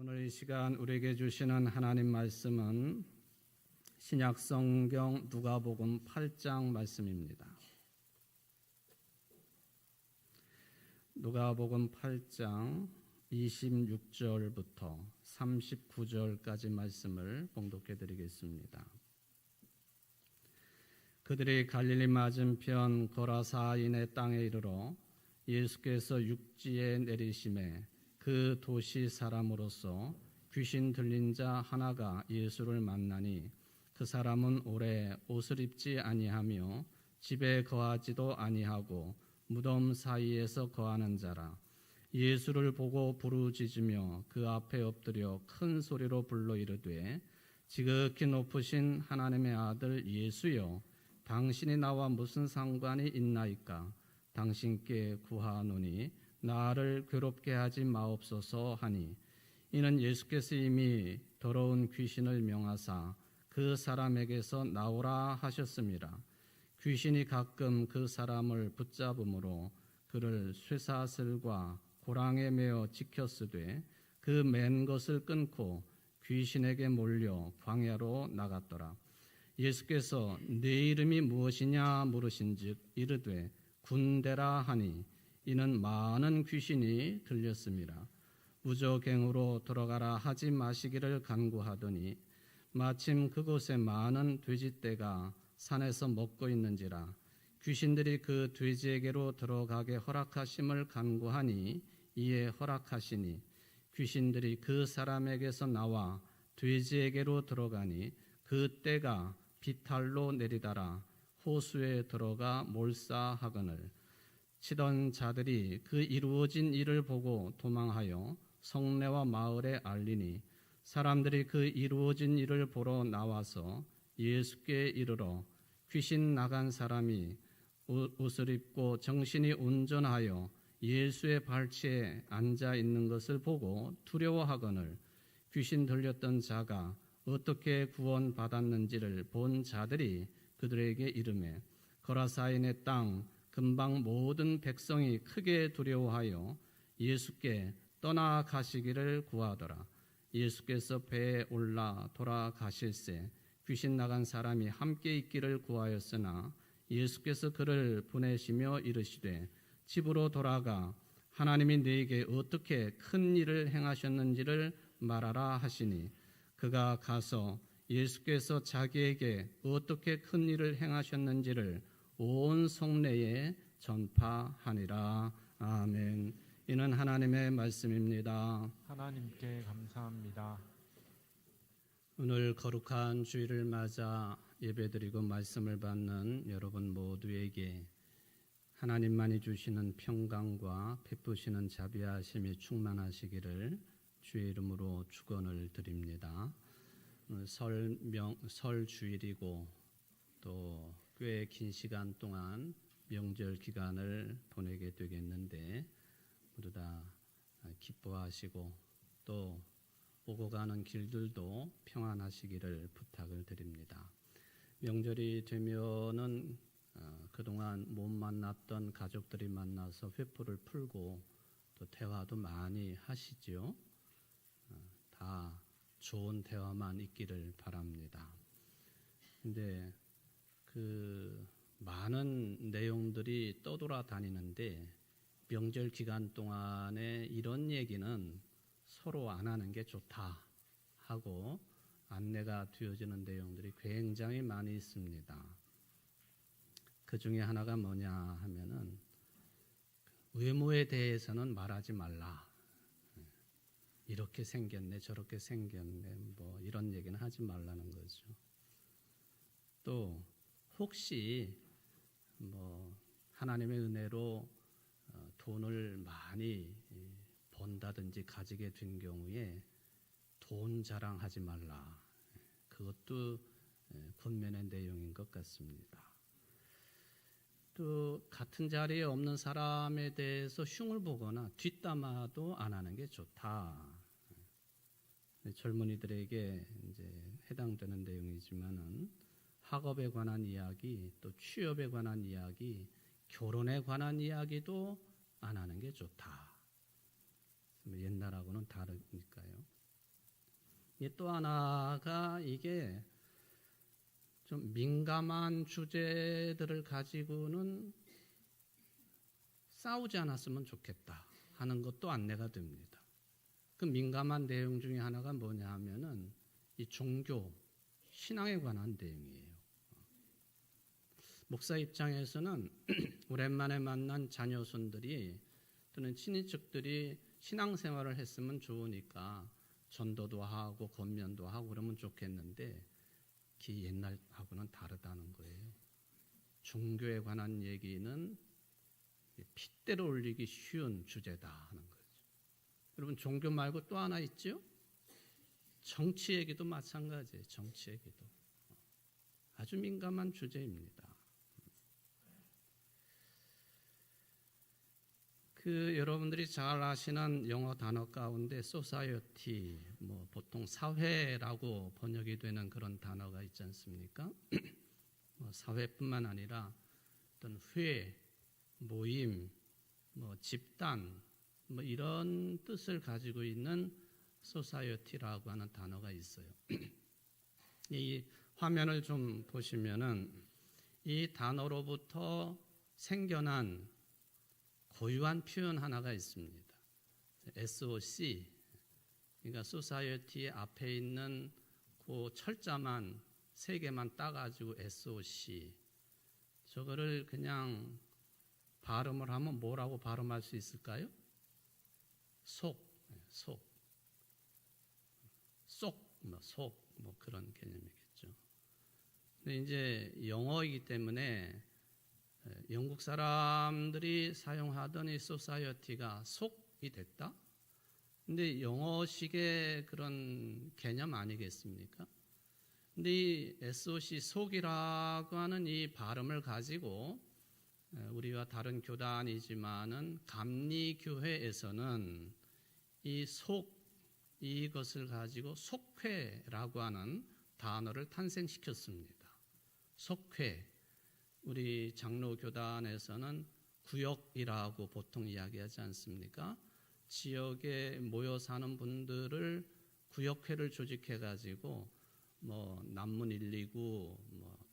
오늘 이 시간 우리에게 주시는 하나님 말씀은 신약 성경 누가복음 8장 말씀입니다. 누가복음 8장 26절부터 39절까지 말씀을 봉독해 드리겠습니다. 그들이 갈릴리 맞은편 거라사인의 땅에 이르러 예수께서 육지에 내리심에 그 도시 사람으로서 귀신 들린 자 하나가 예수를 만나니 그 사람은 오래 옷을 입지 아니하며 집에 거하지도 아니하고 무덤 사이에서 거하는 자라. 예수를 보고 부르짖으며 그 앞에 엎드려 큰 소리로 불러 이르되 지극히 높으신 하나님의 아들 예수여, 당신이 나와 무슨 상관이 있나이까? 당신께 구하노니 나를 괴롭게 하지 마옵소서 하니, 이는 예수께서 이미 더러운 귀신을 명하사 그 사람에게서 나오라 하셨습니다. 귀신이 가끔 그 사람을 붙잡음으로 그를 쇠사슬과 고랑에 매어 지켰으되 그 맨 것을 끊고 귀신에게 몰려 광야로 나갔더라. 예수께서 네 이름이 무엇이냐 물으신즉 이르되 군대라 하니, 이는 많은 귀신이 들렸습니다. 무저갱으로 들어가라 하지 마시기를 간구하더니 마침 그곳에 많은 돼지떼가 산에서 먹고 있는지라. 귀신들이 그 돼지에게로 들어가게 허락하심을 간구하니 이에 허락하시니 귀신들이 그 사람에게서 나와 돼지에게로 들어가니 그 떼가 비탈로 내리달아 호수에 들어가 몰사하거늘 치던 자들이 그 이루어진 일을 보고 도망하여 성내와 마을에 알리니 사람들이 그 이루어진 일을 보러 나와서 예수께 이르러 귀신 나간 사람이 옷을 입고 정신이 온전하여 예수의 발치에 앉아 있는 것을 보고 두려워하거늘 귀신 들렸던 자가 어떻게 구원받았는지를 본 자들이 그들에게 이르매 거라사인의 땅 근방 모든 백성이 크게 두려워하여 예수께 떠나가시기를 구하더라. 예수께서 배에 올라 돌아가실새 귀신 나간 사람이 함께 있기를 구하였으나 예수께서 그를 보내시며 이르시되 집으로 돌아가 하나님이 너에게 어떻게 큰 일을 행하셨는지를 말하라 하시니 그가 가서 예수께서 자기에게 어떻게 큰 일을 행하셨는지를 온 성내에 전파하니라. 아멘. 이는 하나님의 말씀입니다. 하나님께 감사합니다. 오늘 거룩한 주일을 맞아 예배드리고 말씀을 받는 여러분 모두에게 하나님만이 주시는 평강과 베푸시는 자비하심이 충만하시기를 주의 이름으로 축원을 드립니다. 설 주일이고 또 꽤 긴 시간 동안 명절 기간을 보내게 되겠는데 모두 다 기뻐하시고 또 오고 가는 길들도 평안하시기를 부탁을 드립니다. 명절이 되면은 그동안 못 만났던 가족들이 만나서 회포를 풀고 또 대화도 많이 하시죠. 다 좋은 대화만 있기를 바랍니다. 근데 그 많은 내용들이 떠돌아다니는데 명절 기간 동안에 이런 얘기는 서로 안 하는 게 좋다 하고 안내가 되어지는 내용들이 굉장히 많이 있습니다. 그 중에 하나가 뭐냐 하면은 외모에 대해서는 말하지 말라. 이렇게 생겼네 저렇게 생겼네 뭐 이런 얘기는 하지 말라는 거죠. 또 혹시 뭐 하나님의 은혜로 돈을 많이 번다든지 가지게 된 경우에 돈 자랑하지 말라. 그것도 권면의 내용인 것 같습니다. 또 같은 자리에 없는 사람에 대해서 흉을 보거나 뒷담화도 안 하는 게 좋다. 젊은이들에게 이제 해당되는 내용이지만은 학업에 관한 이야기, 또 취업에 관한 이야기, 결혼에 관한 이야기도 안 하는 게 좋다. 옛날하고는 다르니까요. 또 하나가 이게 좀 민감한 주제들을 가지고는 싸우지 않았으면 좋겠다 하는 것도 안내가 됩니다. 그 민감한 내용 중에 하나가 뭐냐 하면은 이 종교, 신앙에 관한 내용이에요. 목사 입장에서는 오랜만에 만난 자녀손들이 또는 친인척들이 신앙생활을 했으면 좋으니까 전도도 하고 권면도 하고 그러면 좋겠는데 그 옛날하고는 다르다는 거예요. 종교에 관한 얘기는 핏대로 올리기 쉬운 주제다 하는 거죠. 여러분 종교 말고 또 하나 있죠? 정치 얘기도 마찬가지예요. 정치 얘기도 아주 민감한 주제입니다. 여러분들이 잘 아시는 영어 단어 가운데 society, 보통 사회라고 번역이 되는 그런 단어가 있지 않습니까? 사회뿐만 아니라 어떤 회, 모임, 집단, 이런 뜻을 가지고 있는 society라고 하는 단어가 있어요. 이 화면을 좀 보시면은 이 단어로부터 생겨난 고유한 표현 하나가 있습니다. SOC, 그러니까 society 앞에 있는 그 철자만 3개만 따가지고 SOC. 저거를 그냥 발음을 하면 뭐라고 발음할 수 있을까요? 속, 그런 개념이겠죠. 근데 이제 영어이기 때문에 영국 사람들이 사용하던 이 society가 속이 됐다? 근데 영어식의 그런 개념 아니겠습니까? 근데 이 SOC 속이라고 하는 이 발음을 가지고 우리와 다른 교단이지만은 감리교회에서는 이 이것을 가지고 속회라고 하는 단어를 탄생시켰습니다. 속회. 우리 장로교단에서는 구역이라고 보통 이야기하지 않습니까? 지역에 모여 사는 분들을 구역회를 조직해 가지고 남문 1, 2구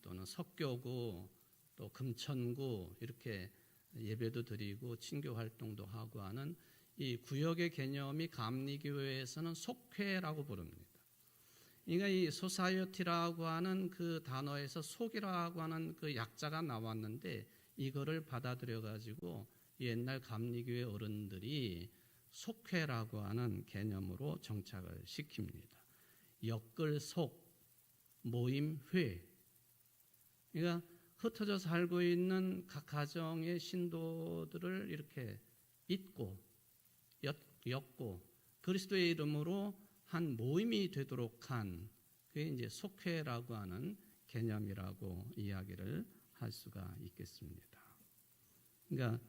또는 석교구 또 금천구 이렇게 예배도 드리고 친교 활동도 하고 하는 이 구역의 개념이 감리교회에서는 속회라고 부릅니다. 그러니까 이 소사이어티라고 하는 그 단어에서 속이라고 하는 그 약자가 나왔는데 이거를 받아들여 가지고 옛날 감리교회 어른들이 속회라고 하는 개념으로 정착을 시킵니다. 엮을속, 모임회. 그러니까 흩어져 살고 있는 각 가정의 신도들을 이렇게 잇고 엮고 그리스도의 이름으로 한 모임이 되도록 한 그게 이제 속회라고 하는 개념이라고 이야기를 할 수가 있겠습니다. 그러니까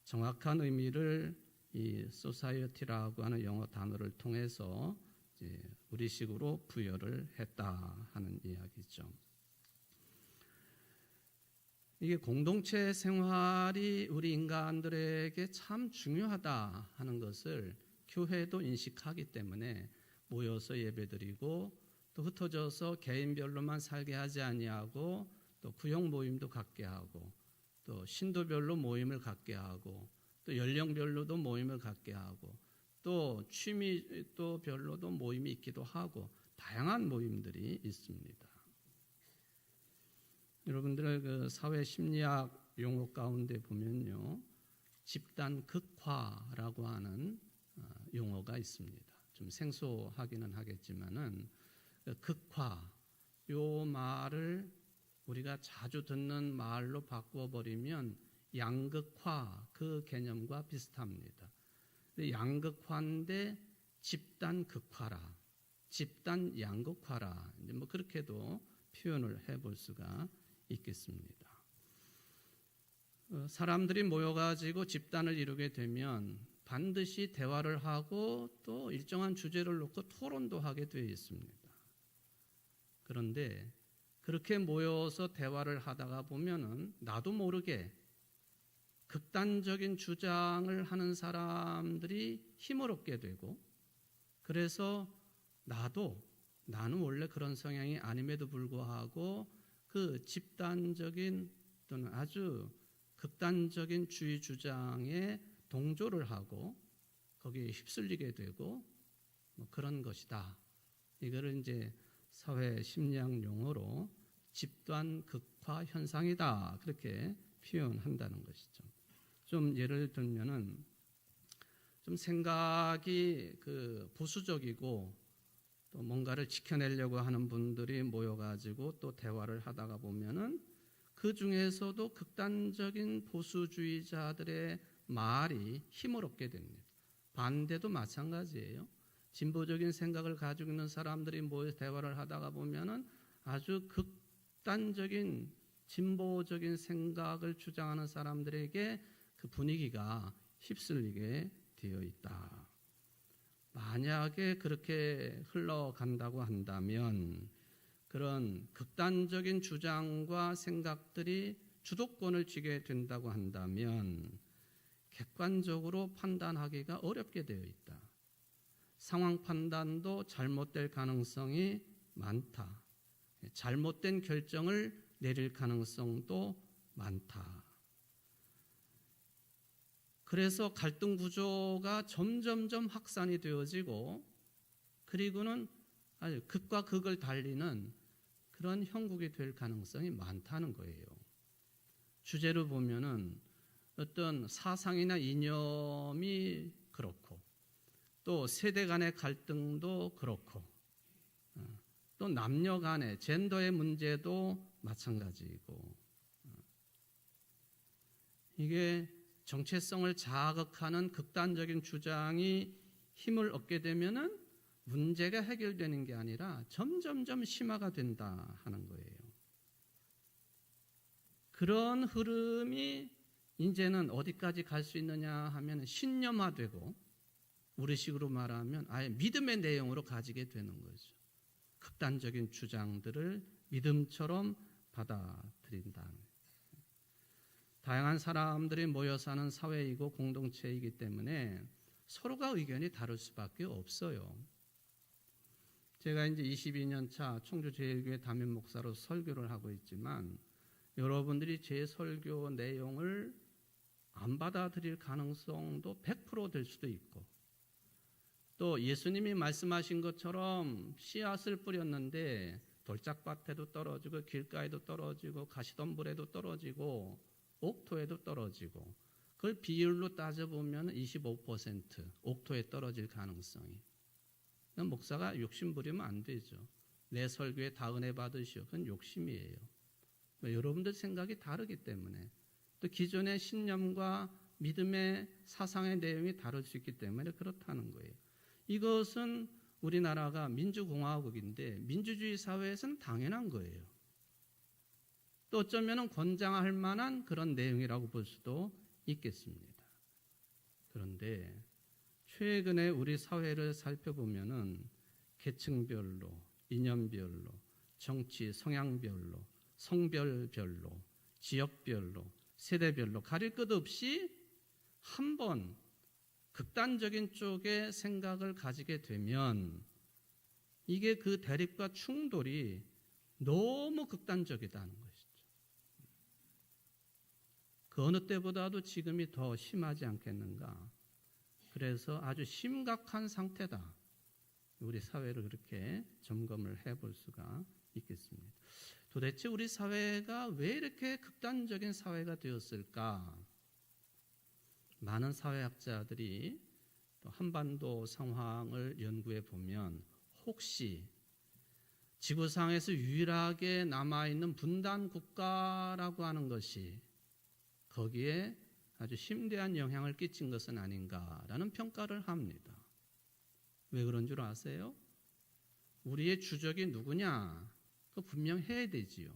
정확한 의미를 이 society라고 하는 영어 단어를 통해서 이제 우리식으로 부여를 했다 하는 이야기죠. 이게 공동체 생활이 우리 인간들에게 참 중요하다 하는 것을 교회도 인식하기 때문에 모여서 예배드리고 또 흩어져서 개인별로만 살게 하지 아니하고 또 구역 모임도 갖게 하고 또 신도별로 모임을 갖게 하고 또 연령별로도 모임을 갖게 하고 또 취미 또 별로도 모임이 있기도 하고 다양한 모임들이 있습니다. 여러분들의 그 사회 심리학 용어 가운데 보면요, 집단 극화라고 하는 용어가 있습니다. 좀 생소하기는 하겠지만은 극화 요 말을 우리가 자주 듣는 말로 바꾸어 버리면 양극화 그 개념과 비슷합니다. 양극화인데 집단 극화라, 집단 양극화라 이제 그렇게도 표현을 해볼 수가 있겠습니다. 사람들이 모여가지고 집단을 이루게 되면 반드시 대화를 하고 또 일정한 주제를 놓고 토론도 하게 되어 있습니다. 그런데 그렇게 모여서 대화를 하다가 보면은 나도 모르게 극단적인 주장을 하는 사람들이 힘을 얻게 되고 그래서 나도 나는 원래 그런 성향이 아님에도 불구하고 그 집단적인 또는 아주 극단적인 주의 주장에 동조를 하고 거기에 휩쓸리게 되고 뭐 그런 것이다. 이거를 이제 사회 심리학 용어로 집단 극화 현상이다. 그렇게 표현한다는 것이죠. 좀 예를 들면은 좀 생각이 그 보수적이고 또 뭔가를 지켜내려고 하는 분들이 모여가지고 또 대화를 하다가 보면은 그 중에서도 극단적인 보수주의자들의 말이 힘을 얻게 됩니다. 반대도 마찬가지예요. 진보적인 생각을 가지고 있는 사람들이 모여 대화를 하다가 보면은 아주 극단적인 진보적인 생각을 주장하는 사람들에게 그 분위기가 휩쓸리게 되어 있다. 만약에 그렇게 흘러간다고 한다면 그런 극단적인 주장과 생각들이 주도권을 쥐게 된다고 한다면 객관적으로 판단하기가 어렵게 되어 있다. 상황 판단도 잘못될 가능성이 많다. 잘못된 결정을 내릴 가능성도 많다. 그래서 갈등 구조가 점점점 확산이 되어지고 그리고는 아주 극과 극을 달리는 그런 형국이 될 가능성이 많다는 거예요. 주제로 보면은 어떤 사상이나 이념이 그렇고 또 세대 간의 갈등도 그렇고 또 남녀 간의 젠더의 문제도 마찬가지이고 이게 정체성을 자극하는 극단적인 주장이 힘을 얻게 되면은 문제가 해결되는 게 아니라 점점점 심화가 된다 하는 거예요. 그런 흐름이 이제는 어디까지 갈 수 있느냐 하면 신념화되고 우리식으로 말하면 아예 믿음의 내용으로 가지게 되는 거죠. 극단적인 주장들을 믿음처럼 받아들인다. 다양한 사람들이 모여 사는 사회이고 공동체이기 때문에 서로가 의견이 다를 수밖에 없어요. 제가 이제 22년 차 청주제일교회 담임 목사로 설교를 하고 있지만 여러분들이 제 설교 내용을 안 받아들일 가능성도 100% 될 수도 있고 또 예수님이 말씀하신 것처럼 씨앗을 뿌렸는데 돌짝밭에도 떨어지고 길가에도 떨어지고 가시덤불에도 떨어지고 옥토에도 떨어지고 그걸 비율로 따져보면 25% 옥토에 떨어질 가능성이 목사가 욕심 부리면 안 되죠. 내 설교에 다 은혜 받으시오. 그건 욕심이에요. 여러분들 생각이 다르기 때문에 또 기존의 신념과 믿음의 사상의 내용이 다를 수 있기 때문에 그렇다는 거예요. 이것은 우리나라가 민주공화국인데 민주주의 사회에서는 당연한 거예요. 또 어쩌면 권장할 만한 그런 내용이라고 볼 수도 있겠습니다. 그런데 최근에 우리 사회를 살펴보면은 계층별로, 이념별로, 정치 성향별로, 성별별로, 지역별로, 세대별로 가릴 것 없이 한 번 극단적인 쪽의 생각을 가지게 되면 이게 그 대립과 충돌이 너무 극단적이다는 것이죠. 그 어느 때보다도 지금이 더 심하지 않겠는가. 그래서 아주 심각한 상태다. 우리 사회를 그렇게 점검을 해볼 수가 있겠습니다. 도대체 우리 사회가 왜 이렇게 극단적인 사회가 되었을까? 많은 사회학자들이 또 한반도 상황을 연구해 보면 혹시 지구상에서 유일하게 남아있는 분단 국가라고 하는 것이 거기에 아주 심대한 영향을 끼친 것은 아닌가라는 평가를 합니다. 왜 그런 줄 아세요? 우리의 주적이 누구냐? 그거 분명해야 되지요.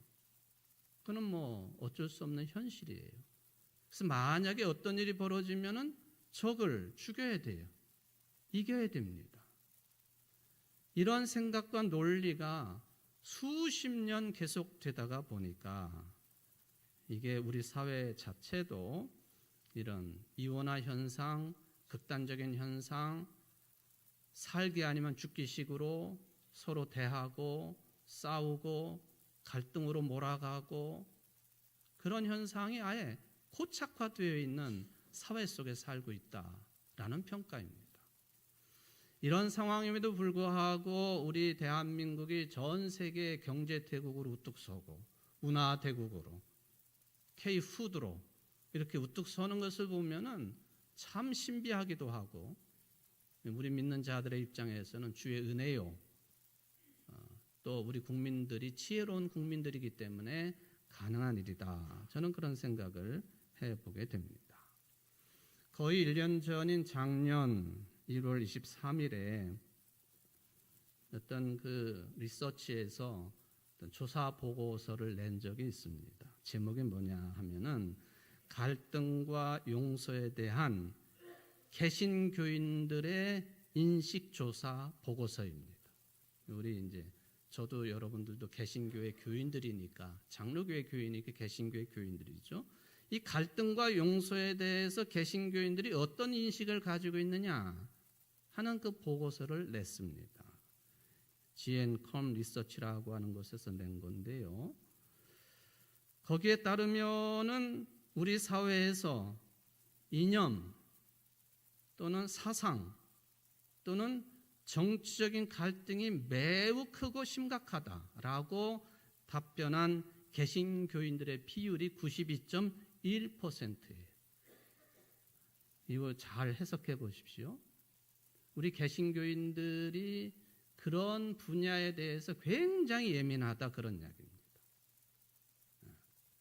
그건 뭐 어쩔 수 없는 현실이에요. 그래서 만약에 어떤 일이 벌어지면은 적을 죽여야 돼요. 이겨야 됩니다. 이런 생각과 논리가 수십 년 계속되다가 보니까 이게 우리 사회 자체도 이런 이원화 현상, 극단적인 현상, 살기 아니면 죽기식으로 서로 대하고 싸우고 갈등으로 몰아가고 그런 현상이 아예 고착화되어 있는 사회 속에 살고 있다라는 평가입니다. 이런 상황임에도 불구하고 우리 대한민국이 전 세계 경제 대국으로 우뚝 서고 문화 대국으로 K푸드로 이렇게 우뚝 서는 것을 보면은 참 신비하기도 하고 우리 믿는 자들의 입장에서는 주의 은혜요. 또 우리 국민들이 지혜로운 국민들이기 때문에 가능한 일이다. 저는 그런 생각을 해보게 됩니다. 거의 1년 전인 작년 1월 23일에 어떤 그 리서치에서 어떤 조사 보고서를 낸 적이 있습니다. 제목이 뭐냐 하면은 갈등과 용서에 대한 개신교인들의 인식조사 보고서입니다. 우리 이제 저도 여러분들도 개신교회 교인들이니까 장로교회 교인이니까 개신교회 교인들이죠. 이 갈등과 용서에 대해서 개신교인들이 어떤 인식을 가지고 있느냐 하는 그 보고서를 냈습니다. GNCOM 리서치라고 하는 곳에서 낸 건데요. 거기에 따르면은 우리 사회에서 이념 또는 사상 또는 정치적인 갈등이 매우 크고 심각하다라고 답변한 개신교인들의 비율이 92.1%예요. 이거 잘 해석해 보십시오. 우리 개신교인들이 그런 분야에 대해서 굉장히 예민하다 그런 이야기입니다.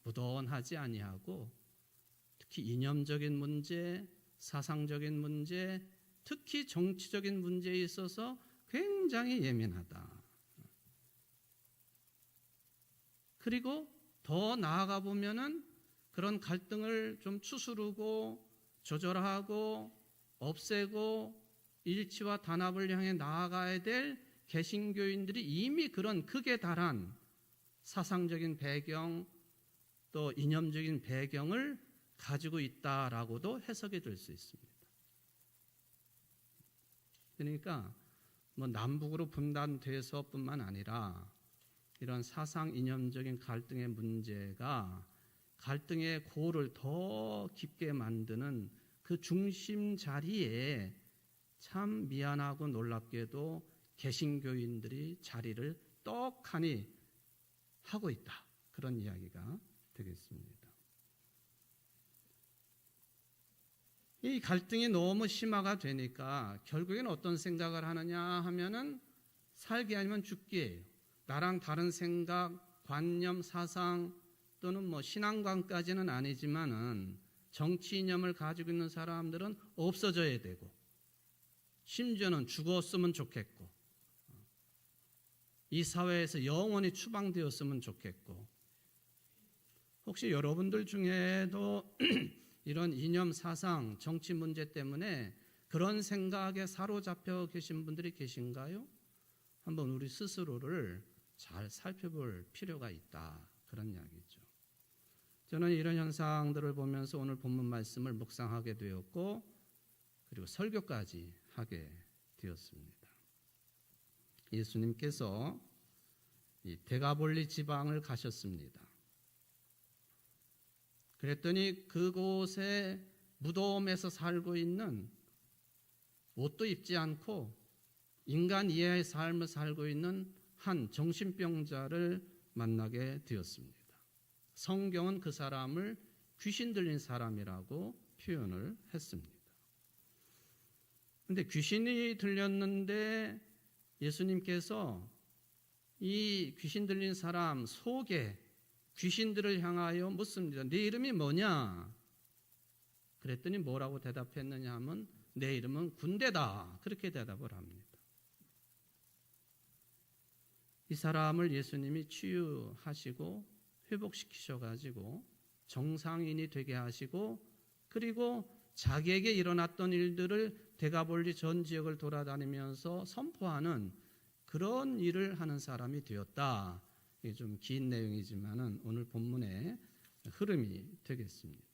무던하지 아니하고 특히 이념적인 문제, 사상적인 문제, 특히 정치적인 문제에 있어서 굉장히 예민하다. 그리고 더 나아가 보면은 그런 갈등을 좀 추스르고 조절하고 없애고 일치와 단합을 향해 나아가야 될 개신교인들이 이미 그런 극에 달한 사상적인 배경 또 이념적인 배경을 가지고 있다라고도 해석이 될 수 있습니다. 그러니까 뭐 남북으로 분단돼서뿐만 아니라 이런 사상 이념적인 갈등의 문제가 갈등의 고를 더 깊게 만드는 그 중심 자리에 참 미안하고 놀랍게도 개신교인들이 자리를 떡하니 하고 있다. 그런 이야기가 되겠습니다. 이 갈등이 너무 심화가 되니까 결국에는 어떤 생각을 하느냐 하면은 살기 아니면 죽기예요. 나랑 다른 생각, 관념, 사상 또는 뭐 신앙관까지는 아니지만은 정치 이념을 가지고 있는 사람들은 없어져야 되고 심지어는 죽었으면 좋겠고 이 사회에서 영원히 추방되었으면 좋겠고 혹시 여러분들 중에도 이런 이념, 사상, 정치 문제 때문에 그런 생각에 사로잡혀 계신 분들이 계신가요? 한번 우리 스스로를 잘 살펴볼 필요가 있다. 그런 이야기죠. 저는 이런 현상들을 보면서 오늘 본문 말씀을 묵상하게 되었고 그리고 설교까지 하게 되었습니다. 예수님께서 이 데가볼리 지방을 가셨습니다. 그랬더니 그곳에 무덤에서 살고 있는 옷도 입지 않고 인간 이하의 삶을 살고 있는 한 정신병자를 만나게 되었습니다. 성경은 그 사람을 귀신 들린 사람이라고 표현을 했습니다. 그런데 귀신이 들렸는데 예수님께서 이 귀신 들린 사람 속에 귀신들을 향하여 묻습니다. 네 이름이 뭐냐? 그랬더니 뭐라고 대답했느냐 하면 내 이름은 군대다. 그렇게 대답을 합니다. 이 사람을 예수님이 치유하시고 회복시키셔가지고 정상인이 되게 하시고 그리고 자기에게 일어났던 일들을 데가볼리 전 지역을 돌아다니면서 선포하는 그런 일을 하는 사람이 되었다. 이게 좀 긴 내용이지만은 오늘 본문의 흐름이 되겠습니다.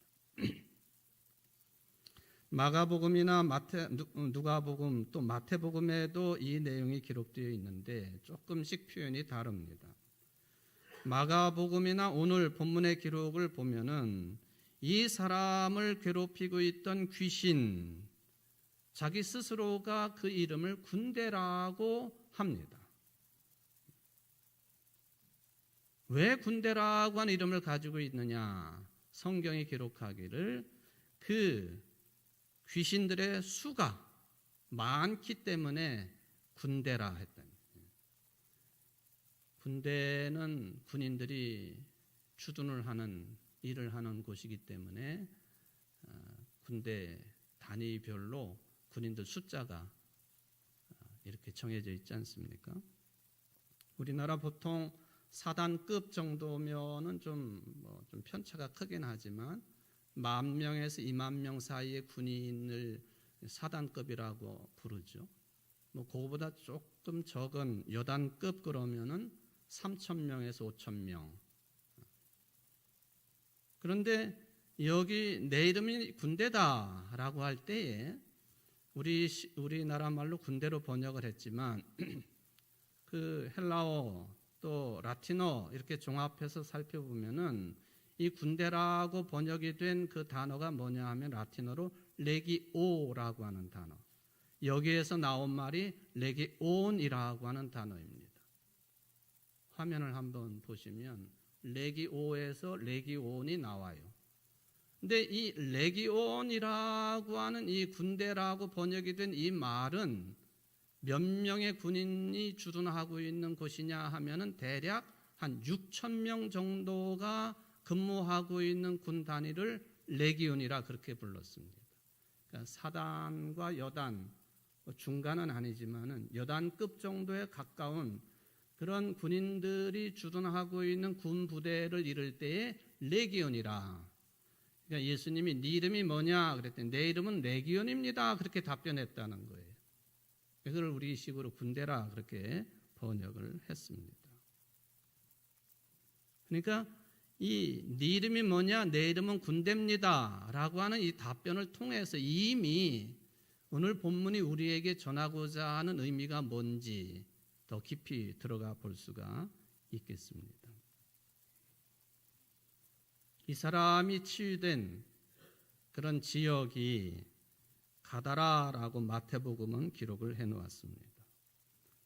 마가복음이나 누가복음 또 마태복음에도 이 내용이 기록되어 있는데 조금씩 표현이 다릅니다. 마가복음이나 오늘 본문의 기록을 보면은 이 사람을 괴롭히고 있던 귀신, 자기 스스로가 그 이름을 군대라고 합니다. 왜 군대라고 하는 이름을 가지고 있느냐? 성경이 기록하기를 그 귀신들의 수가 많기 때문에 군대라 했다. 군대는 군인들이 주둔을 하는 일을 하는 곳이기 때문에 군대 단위별로 군인들 숫자가 이렇게 정해져 있지 않습니까? 우리나라 보통 사단급 정도면은 좀 편차가 크긴 하지만 10,000명에서 20,000명 사이의 군인을 사단급이라고 부르죠. 그거보다 조금 적은 여단급 그러면은 3,000명에서 5,000명. 그런데 여기 내 이름이 군대다라고 할 때에 우리나라 말로 군대로 번역을 했지만 그 헬라어 또 라틴어 이렇게 종합해서 살펴보면은 이 군대라고 번역이 된 그 단어가 뭐냐 하면 라틴어로 레기오라고 하는 단어. 여기에서 나온 말이 레기온이라고 하는 단어입니다. 화면을 한번 보시면 레기오에서 레기온이 나와요. 근데 이 레기온이라고 하는 이 군대라고 번역이 된 이 말은 몇 명의 군인이 주둔하고 있는 곳이냐 하면은 대략 한 6,000명 정도가 근무하고 있는 군 단위를 레기온이라 그렇게 불렀습니다. 그러니까 사단과 여단, 중간은 아니지만은 여단급 정도에 가까운 그런 군인들이 주둔하고 있는 군 부대를 이룰 때에 레기온이라. 그러니까 예수님이 네 이름이 뭐냐 그랬더니 내 이름은 레기온입니다. 그렇게 답변했다는 거예요. 그걸 우리식으로 군대라 그렇게 번역을 했습니다. 그러니까 이 네 이름이 뭐냐? 내 이름은 군대입니다. 라고 하는 이 답변을 통해서 이미 오늘 본문이 우리에게 전하고자 하는 의미가 뭔지 더 깊이 들어가 볼 수가 있겠습니다. 이 사람이 치유된 그런 지역이 가다라라고 마태복음은 기록을 해놓았습니다.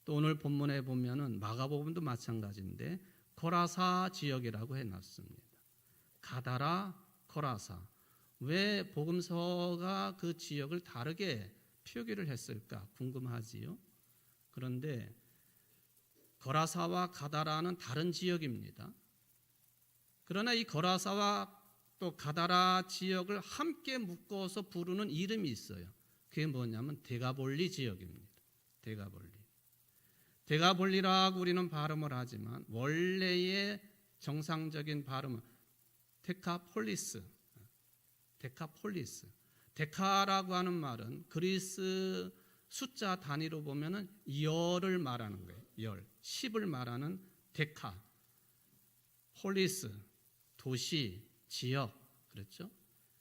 또 오늘 본문에 보면은 마가복음도 마찬가지인데 거라사 지역이라고 해놨습니다. 가다라, 거라사. 왜 복음서가 그 지역을 다르게 표기를 했을까 궁금하지요. 그런데 거라사와 가다라는 다른 지역입니다. 그러나 이 거라사와 또 가다라 지역을 함께 묶어서 부르는 이름이 있어요. 그게 뭐냐면 데가볼리 지역입니다. 데가볼리. 데가볼리라고 우리는 발음을 하지만 원래의 정상적인 발음은 데카폴리스. 데카폴리스. 데카라고 하는 말은 그리스 숫자 단위로 보면은 열을 말하는 거예요. 열. 10을 말하는 데카. 폴리스. 도시, 지역. 그렇죠?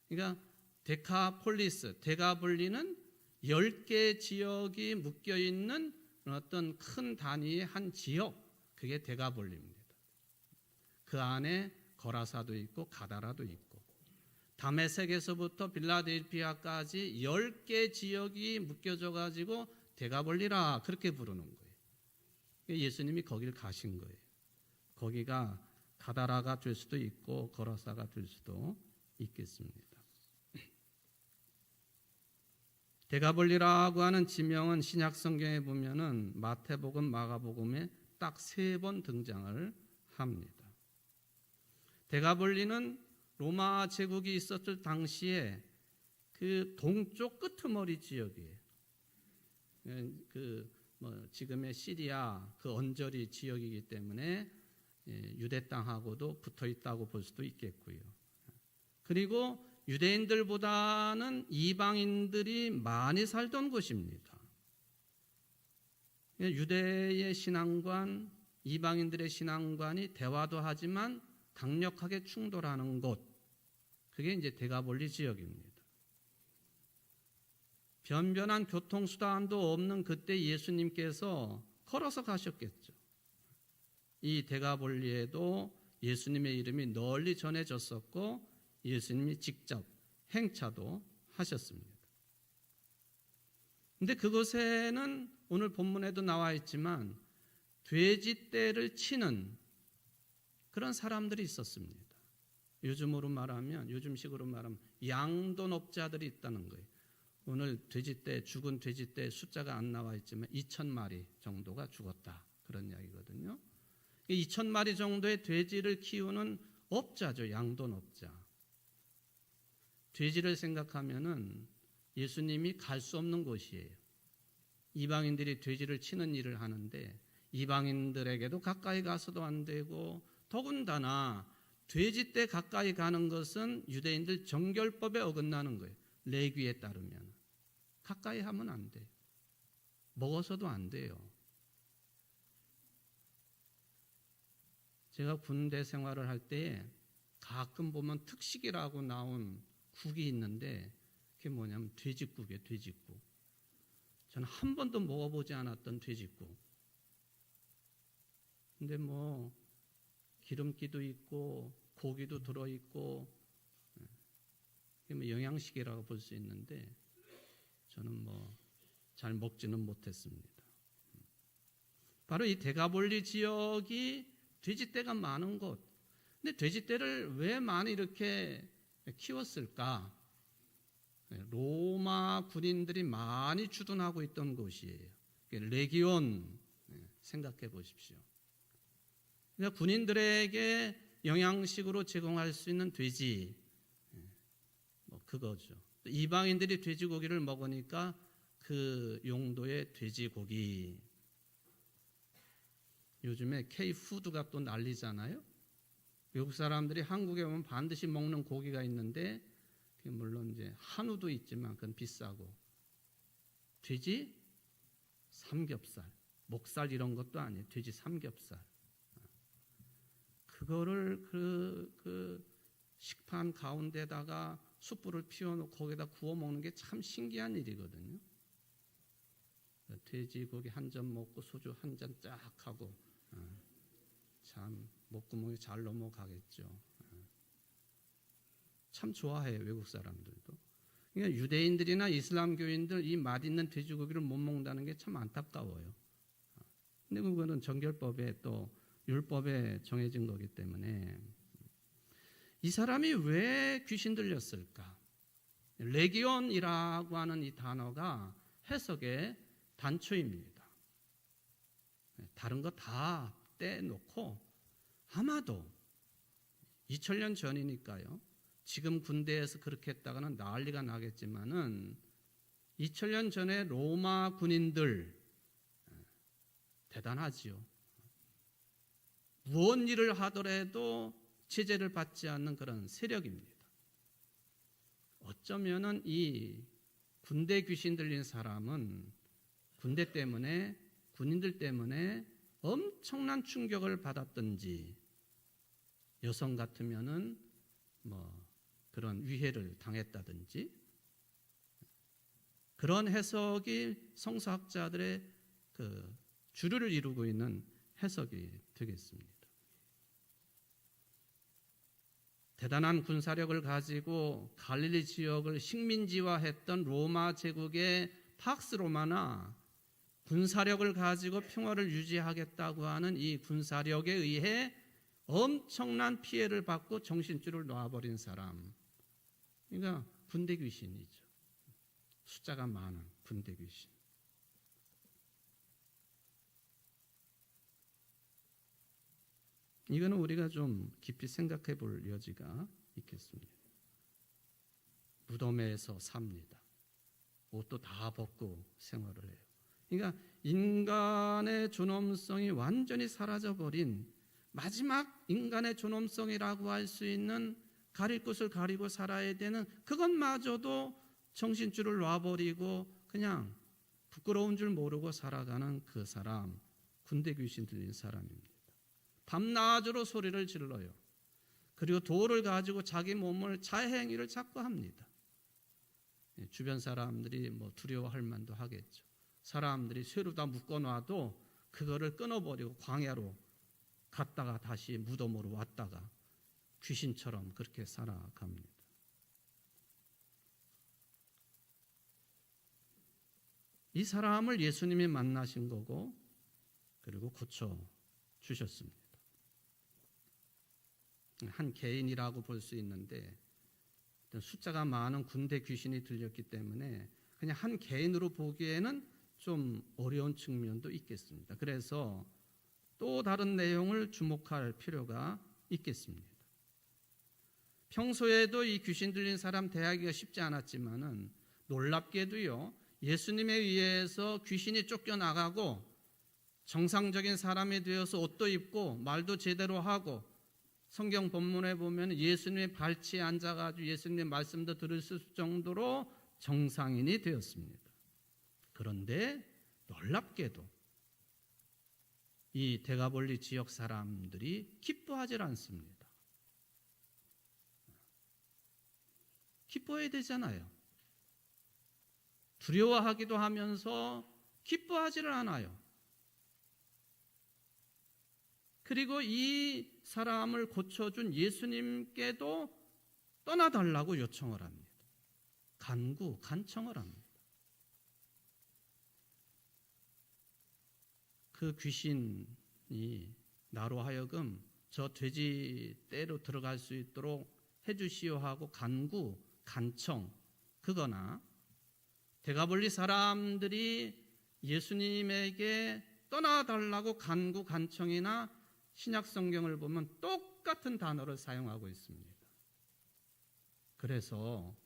그러니까 데카폴리스, 데가볼리는 10개 지역이 묶여 있는 어떤 큰 단위의 한 지역, 그게 데가볼리입니다. 그 안에 거라사도 있고 가다라도 있고 다메섹에서부터 빌라델피아까지 10개 지역이 묶여져 가지고 데가볼리라 그렇게 부르는 거예요. 예수님이 거길 가신 거예요. 거기가 가다라가 될 수도 있고 거라사가 될 수도 있겠습니다. 데가볼리라고 하는 지명은 신약 성경에 보면은 마태복음, 마가복음에 딱 3번 등장을 합니다. 데가볼리는 로마 제국이 있었을 당시에 그 동쪽 끄트머리 지역이에요. 지금의 시리아 그 언저리 지역이기 때문에 유대 땅하고도 붙어 있다고 볼 수도 있겠고요. 그리고 유대인들보다는 이방인들이 많이 살던 곳입니다. 유대의 신앙관, 이방인들의 신앙관이 대화도 하지만 강력하게 충돌하는 곳, 그게 이제 데가볼리 지역입니다. 변변한 교통수단도 없는 그때 예수님께서 걸어서 가셨겠죠. 이 데가볼리에도 예수님의 이름이 널리 전해졌었고 예수님이 직접 행차도 하셨습니다. 근데 그곳에는 오늘 본문에도 나와 있지만 돼지떼를 치는 그런 사람들이 있었습니다. 요즘식으로 말하면 양돈업자들이 있다는 거예요. 오늘 죽은 돼지떼 숫자가 안 나와 있지만 2,000마리 정도가 죽었다. 그런 이야기거든요. 2,000마리 정도의 돼지를 키우는 업자죠. 양돈업자. 돼지를 생각하면은 예수님이 갈 수 없는 곳이에요. 이방인들이 돼지를 치는 일을 하는데 이방인들에게도 가까이 가서도 안 되고 더군다나 돼지떼 가까이 가는 것은 유대인들 정결법에 어긋나는 거예요. 레위에 따르면 가까이 하면 안 돼요. 먹어서도 안 돼요. 제가 군대 생활을 할 때에 가끔 보면 특식이라고 나온 국이 있는데 그게 뭐냐면 돼지국이에요. 돼지국. 저는 한 번도 먹어보지 않았던 돼지국. 근데 뭐 기름기도 있고 고기도 들어있고 영양식이라고 볼 수 있는데 저는 뭐 잘 먹지는 못했습니다. 바로 이 데가볼리 지역이 돼지떼가 많은 곳. 근데 돼지떼를 왜 많이 이렇게 키웠을까? 로마 군인들이 많이 주둔하고 있던 곳이에요. 레기온 생각해 보십시오. 그러니까 군인들에게 영양식으로 제공할 수 있는 돼지, 뭐 그거죠. 이방인들이 돼지고기를 먹으니까 그 용도의 돼지고기. 요즘에 K푸드가 또 난리잖아요. 외국 사람들이 한국에 오면 반드시 먹는 고기가 있는데 물론 이제 한우도 있지만 그건 비싸고 돼지 삼겹살, 목살 이런 것도 아니에요. 돼지 삼겹살. 그거를 그 식판 가운데다가 숯불을 피워놓고 거기다 구워 먹는 게 참 신기한 일이거든요. 돼지고기 한 점 먹고 소주 한 잔 쫙 하고 참 목구멍이 잘 넘어가겠죠. 참 좋아해요. 외국 사람들도. 그러니까 유대인들이나 이슬람교인들 이 맛있는 돼지고기를 못 먹는다는 게 참 안타까워요. 근데 그거는 정결법에 또 율법에 정해진 거기 때문에 이 사람이 왜 귀신 들렸을까? 레기온이라고 하는 이 단어가 해석의 단초입니다. 다른 거 다 떼놓고 아마도 2000년 전이니까요. 지금 군대에서 그렇게 했다가는 난리가 나겠지만은 2000년 전에 로마 군인들 대단하지요. 무언 일을 하더라도 제재를 받지 않는 그런 세력입니다. 어쩌면은 이 군대 귀신 들린 사람은 군대 때문에 군인들 때문에 엄청난 충격을 받았든지 여성 같으면은 뭐 그런 위해를 당했다든지 그런 해석이 성서학자들의 그 주류를 이루고 있는 해석이 되겠습니다. 대단한 군사력을 가지고 갈릴리 지역을 식민지화했던 로마 제국의 팍스 로마나 군사력을 가지고 평화를 유지하겠다고 하는 이 군사력에 의해 엄청난 피해를 받고 정신줄을 놔버린 사람. 그러니까 군대 귀신이죠. 숫자가 많은 군대 귀신. 이거는 우리가 좀 깊이 생각해 볼 여지가 있겠습니다. 무덤에서 삽니다. 옷도 다 벗고 생활을 해요. 그러니까 인간의 존엄성이 완전히 사라져버린 마지막 인간의 존엄성이라고 할 수 있는 가릴 것을 가리고 살아야 되는 그것마저도 정신줄을 놔버리고 그냥 부끄러운 줄 모르고 살아가는 그 사람, 군대 귀신 들린 사람입니다. 밤낮으로 소리를 질러요. 그리고 돌을 가지고 자기 몸을 자해행위를 자꾸 합니다. 주변 사람들이 뭐 두려워할 만도 하겠죠. 사람들이 쇠로 다 묶어놔도 그거를 끊어버리고 광야로 갔다가 다시 무덤으로 왔다가 귀신처럼 그렇게 살아갑니다. 이 사람을 예수님이 만나신 거고 그리고 고쳐 주셨습니다. 한 개인이라고 볼 수 있는데 숫자가 많은 군대 귀신이 들렸기 때문에 그냥 한 개인으로 보기에는 좀 어려운 측면도 있겠습니다. 그래서 또 다른 내용을 주목할 필요가 있겠습니다. 평소에도 이 귀신 들린 사람 대하기가 쉽지 않았지만은 놀랍게도요, 예수님에 의해서 귀신이 쫓겨나가고 정상적인 사람이 되어서 옷도 입고 말도 제대로 하고 성경 본문에 보면 예수님의 발치에 앉아가지고 예수님의 말씀도 들을 정도로 정상인이 되었습니다. 그런데 놀랍게도 이 데가볼리 지역 사람들이 기뻐하지 않습니다. 기뻐해야 되잖아요. 두려워하기도 하면서 기뻐하지를 않아요. 그리고 이 사람을 고쳐준 예수님께도 떠나달라고 요청을 합니다. 간청을 합니다. 그 귀신이 나로 하여금 저 돼지 떼로 들어갈 수 있도록 해주시오 하고 간청 그거나 데가볼리 사람들이 예수님에게 떠나달라고 간청이나 신약 성경을 보면 똑같은 단어를 사용하고 있습니다. 그래서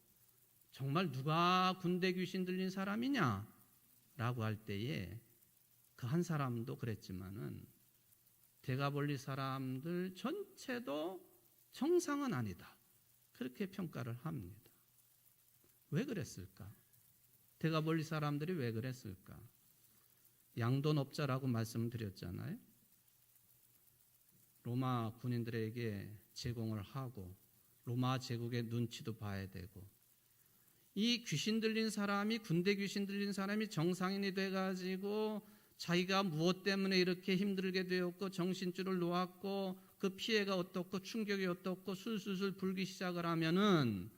정말 누가 군대 귀신 들린 사람이냐 라고 할 때에 그 한 사람도 그랬지만은 데가볼리 사람들 전체도 정상은 아니다. 그렇게 평가를 합니다. 왜 그랬을까? 데가볼리 사람들이 왜 그랬을까? 양돈업자라고 말씀드렸잖아요. 로마 군인들에게 제공을 하고 로마 제국의 눈치도 봐야 되고 이 귀신 들린 사람이 군대 귀신 들린 사람이 정상인이 돼가지고 자기가 무엇 때문에 이렇게 힘들게 되었고 정신줄을 놓았고 그 피해가 어떻고 충격이 어떻고 술술술 불기 시작을 하면은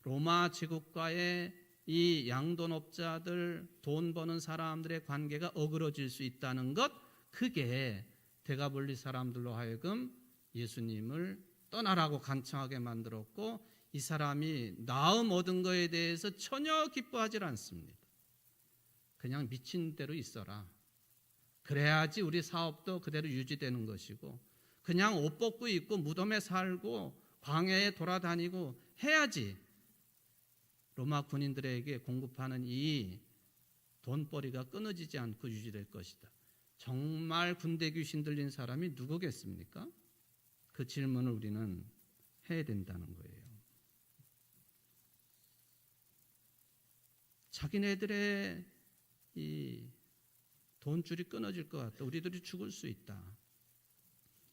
로마 제국과의 이 양돈업자들 돈 버는 사람들의 관계가 어그러질 수 있다는 것, 그게 데가볼리 사람들로 하여금 예수님을 떠나라고 간청하게 만들었고 이 사람이 나음 얻은 것에 대해서 전혀 기뻐하지 않습니다. 그냥 미친 대로 있어라. 그래야지 우리 사업도 그대로 유지되는 것이고 그냥 옷 벗고 입고 무덤에 살고 광야에 돌아다니고 해야지 로마 군인들에게 공급하는 이 돈벌이가 끊어지지 않고 유지될 것이다. 정말 군대 귀신 들린 사람이 누구겠습니까? 그 질문을 우리는 해야 된다는 거예요. 자기네들의 이 돈줄이 끊어질 것 같다. 우리들이 죽을 수 있다.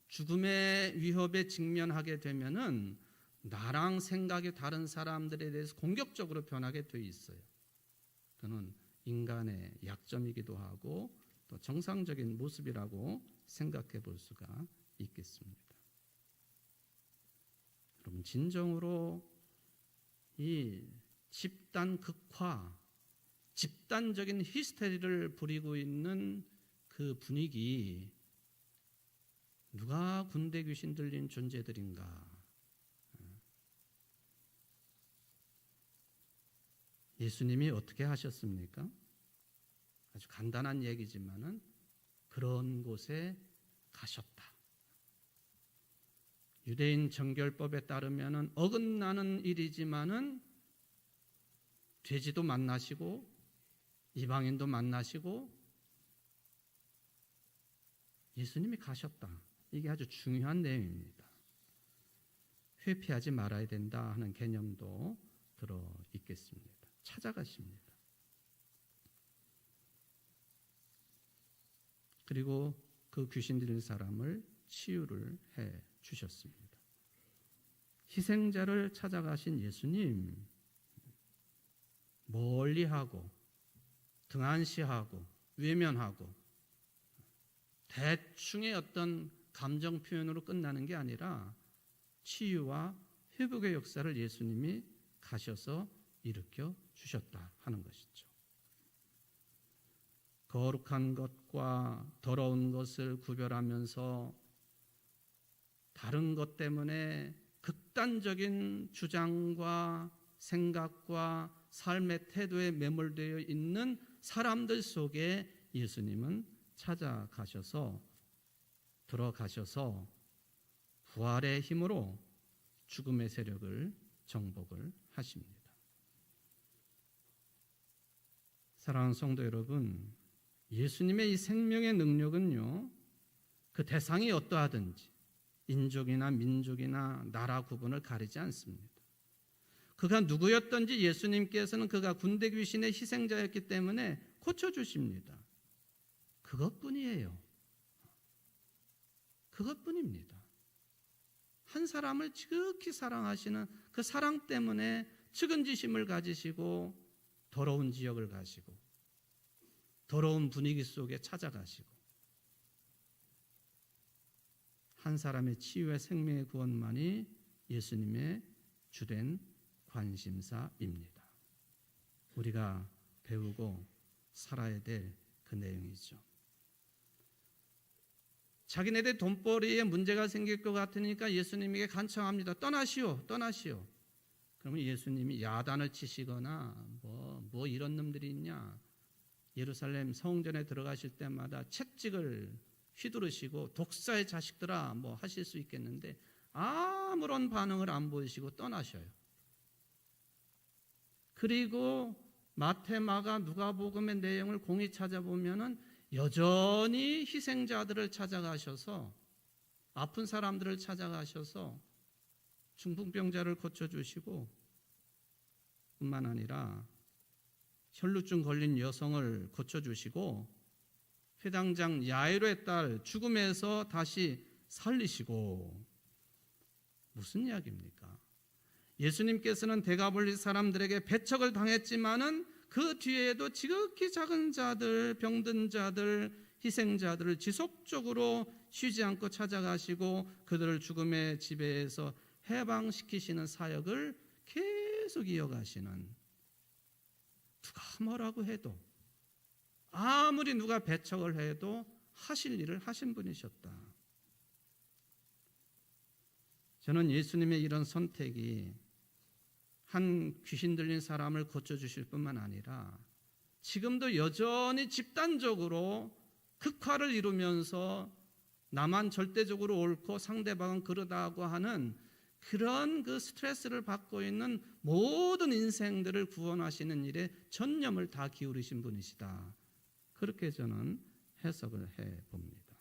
죽음의 위협에 직면하게 되면은 나랑 생각이 다른 사람들에 대해서 공격적으로 변하게 돼 있어요. 그는 인간의 약점이기도 하고 또 정상적인 모습이라고 생각해 볼 수가 있겠습니다. 여러분 진정으로 이 집단 극화, 집단적인 히스테리를 부리고 있는 그 분위기, 누가 군대 귀신 들린 존재들인가? 예수님이 어떻게 하셨습니까? 아주 간단한 얘기지만은 그런 곳에 가셨다. 유대인 정결법에 따르면은 어긋나는 일이지만은 돼지도 만나시고 이방인도 만나시고 예수님이 가셨다. 이게 아주 중요한 내용입니다. 회피하지 말아야 된다 하는 개념도 들어 있겠습니다. 찾아가십니다. 그리고 그 귀신 들린 사람을 치유를 해 주셨습니다. 희생자를 찾아가신 예수님, 멀리하고 등한시하고 외면하고 대충의 어떤 감정 표현으로 끝나는 게 아니라 치유와 회복의 역사를 예수님이 가셔서 일으켜 주셨다 하는 것이죠. 거룩한 것과 더러운 것을 구별하면서 다른 것 때문에 극단적인 주장과 생각과 삶의 태도에 매몰되어 있는 사람들 속에 예수님은 찾아가셔서 들어가셔서 부활의 힘으로 죽음의 세력을 정복을 하십니다. 사랑하는 성도 여러분, 예수님의 이 생명의 능력은요, 그 대상이 어떠하든지 인종이나 민족이나 나라 구분을 가리지 않습니다. 그가 누구였든지 예수님께서는 그가 군대 귀신의 희생자였기 때문에 고쳐주십니다. 그것뿐이에요. 그것뿐입니다. 한 사람을 지극히 사랑하시는 그 사랑 때문에 측은지심을 가지시고 더러운 지역을 가시고 더러운 분위기 속에 찾아가시고 한 사람의 치유의 생명의 구원만이 예수님의 주된 관심사입니다. 우리가 배우고 살아야 될 그 내용이죠. 자기네들 돈벌이에 문제가 생길 것 같으니까 예수님에게 간청합니다. 떠나시오, 떠나시오. 그러면 예수님이 야단을 치시거나 뭐 이런 놈들이 있냐. 예루살렘 성전에 들어가실 때마다 채찍을 휘두르시고 독사의 자식들아 뭐 하실 수 있겠는데 아무런 반응을 안 보이시고 떠나셔요. 그리고 마태, 마가, 누가복음의 내용을 공히 찾아보면은 여전히 희생자들을 찾아가셔서 아픈 사람들을 찾아가셔서 중풍병자를 고쳐주시고 뿐만 아니라 혈루증 걸린 여성을 고쳐주시고 회당장 야이로의 딸 죽음에서 다시 살리시고 무슨 이야기입니까? 예수님께서는 데가볼리 사람들에게 배척을 당했지만은 그 뒤에도 지극히 작은 자들, 병든 자들, 희생자들을 지속적으로 쉬지 않고 찾아가시고 그들을 죽음의 지배에서 해방시키시는 사역을 계속 이어가시는, 누가 뭐라고 해도 아무리 누가 배척을 해도 하실 일을 하신 분이셨다. 저는 예수님의 이런 선택이 한 귀신 들린 사람을 고쳐주실 뿐만 아니라 지금도 여전히 집단적으로 극화를 이루면서 나만 절대적으로 옳고 상대방은 그러다고 하는 그런 그 스트레스를 받고 있는 모든 인생들을 구원하시는 일에 전념을 다 기울이신 분이시다. 그렇게 저는 해석을 해봅니다.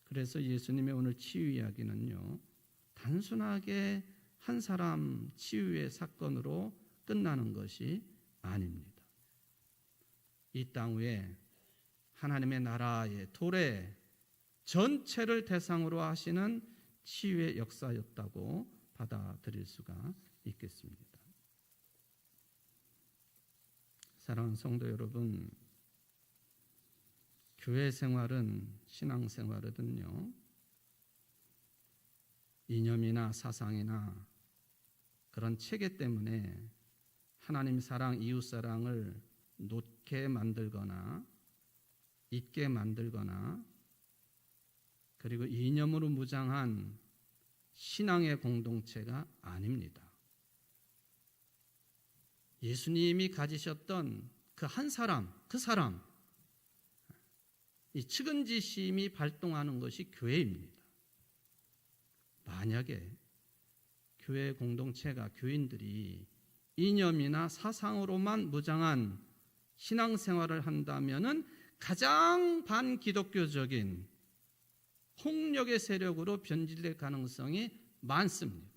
그래서 예수님의 오늘 치유 이야기는요, 단순하게 한 사람 치유의 사건으로 끝나는 것이 아닙니다. 이 땅 위에 하나님의 나라의 도래 전체를 대상으로 하시는 치유의 역사였다고 받아들일 수가 있겠습니다. 사랑하는 성도 여러분, 교회 생활은, 신앙 생활은요, 이념이나 사상이나 그런 체계 때문에 하나님 사랑, 이웃 사랑을 놓게 만들거나 잊게 만들거나 그리고 이념으로 무장한 신앙의 공동체가 아닙니다. 예수님이 가지셨던 그 한 사람, 그 사람, 이 측은지심이 발동하는 것이 교회입니다. 만약에 교회 공동체가, 교인들이 이념이나 사상으로만 무장한 신앙생활을 한다면은 가장 반기독교적인 폭력의 세력으로 변질될 가능성이 많습니다.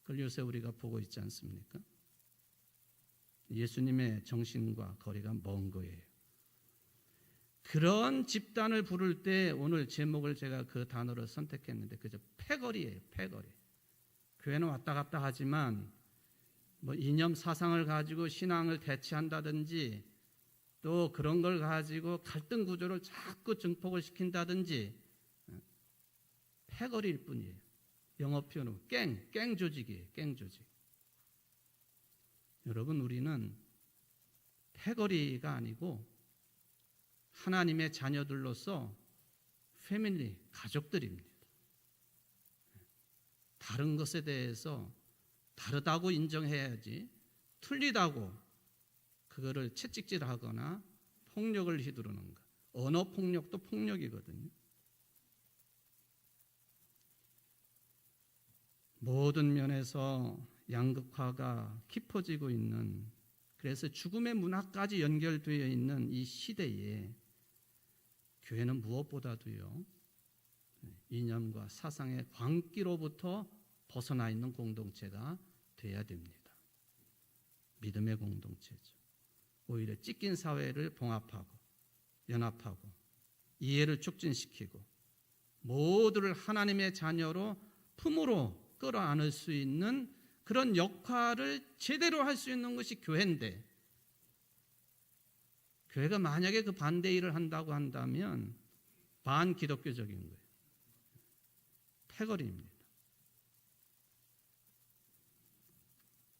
그걸 요새 우리가 보고 있지 않습니까? 예수님의 정신과 거리가 먼 거예요. 그런 집단을 부를 때 오늘 제목을 제가 그 단어를 선택했는데 그저 패거리예요. 패거리. 교회는 왔다 갔다 하지만 뭐 이념 사상을 가지고 신앙을 대체한다든지 또 그런 걸 가지고 갈등 구조를 자꾸 증폭을 시킨다든지 패거리일 뿐이에요. 영어 표현으로 깽 조직이에요. 깽 조직. 여러분, 우리는 패거리가 아니고 하나님의 자녀들로서 패밀리, 가족들입니다. 다른 것에 대해서 다르다고 인정해야지 틀리다고 그거를 채찍질하거나 폭력을 휘두르는 것. 언어 폭력도 폭력이거든요. 모든 면에서 양극화가 깊어지고 있는, 그래서 죽음의 문화까지 연결되어 있는 이 시대에 교회는 무엇보다도요, 이념과 사상의 광기로부터 벗어나 있는 공동체가 돼야 됩니다. 믿음의 공동체죠. 오히려 찢긴 사회를 봉합하고 연합하고 이해를 촉진시키고 모두를 하나님의 자녀로 품으로 끌어안을 수 있는 그런 역할을 제대로 할 수 있는 것이 교회인데, 교회가 만약에 그 반대 일을 한다고 한다면 반기독교적인 거예요. 패거리입니다.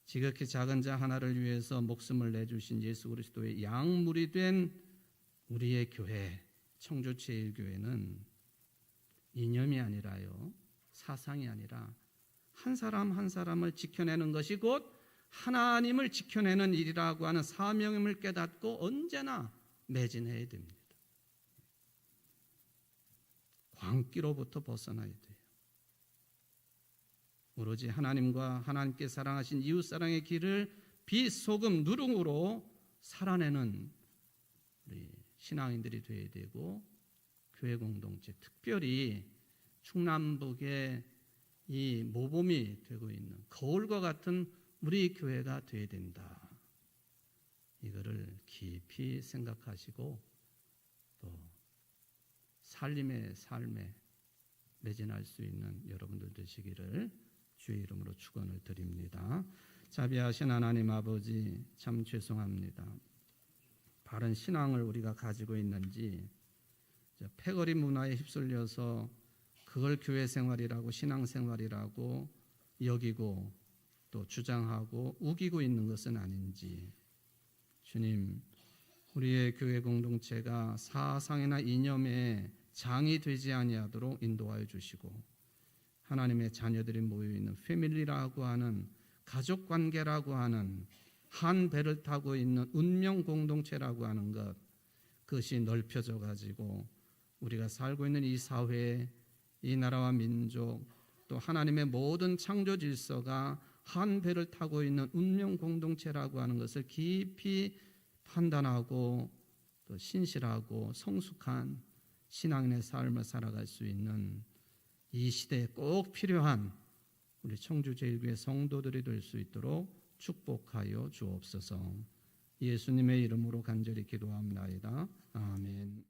지극히 작은 자 하나를 위해서 목숨을 내주신 예수 그리스도의 양물이 된 우리의 교회, 청주제일교회는 이념이 아니라요, 사상이 아니라 한 사람 한 사람을 지켜내는 것이 곧 하나님을 지켜내는 일이라고 하는 사명임을 깨닫고 언제나 매진해야 됩니다. 광기로부터 벗어나야 돼요. 오로지 하나님과 하나님께 사랑하신 이웃사랑의 길을 빛, 소금, 누룩으로 살아내는 우리 신앙인들이 되어야 되고, 교회 공동체, 특별히 충남북의 이 모범이 되고 있는 거울과 같은 우리 교회가 되어야 된다. 이거를 깊이 생각하시고 또 살림의 삶에 매진할 수 있는 여러분들 되시기를 주의 이름으로 축원을 드립니다. 자비하신 하나님 아버지, 참 죄송합니다. 바른 신앙을 우리가 가지고 있는지 패거리 문화에 휩쓸려서 그걸 교회 생활이라고 신앙 생활이라고 여기고 또 주장하고 우기고 있는 것은 아닌지, 주님, 우리의 교회 공동체가 사상이나 이념에 장이 되지 아니하도록 인도하여 주시고, 하나님의 자녀들이 모여있는 패밀리라고 하는, 가족관계라고 하는, 한 배를 타고 있는 운명 공동체라고 하는 것, 그것이 넓혀져 가지고 우리가 살고 있는 이 사회에, 이 나라와 민족, 또 하나님의 모든 창조 질서가 한 배를 타고 있는 운명 공동체라고 하는 것을 깊이 판단하고 또 신실하고 성숙한 신앙인의 삶을 살아갈 수 있는 이 시대에 꼭 필요한 우리 청주제일교회 성도들이 될 수 있도록 축복하여 주옵소서. 예수님의 이름으로 간절히 기도합나이다. 아멘.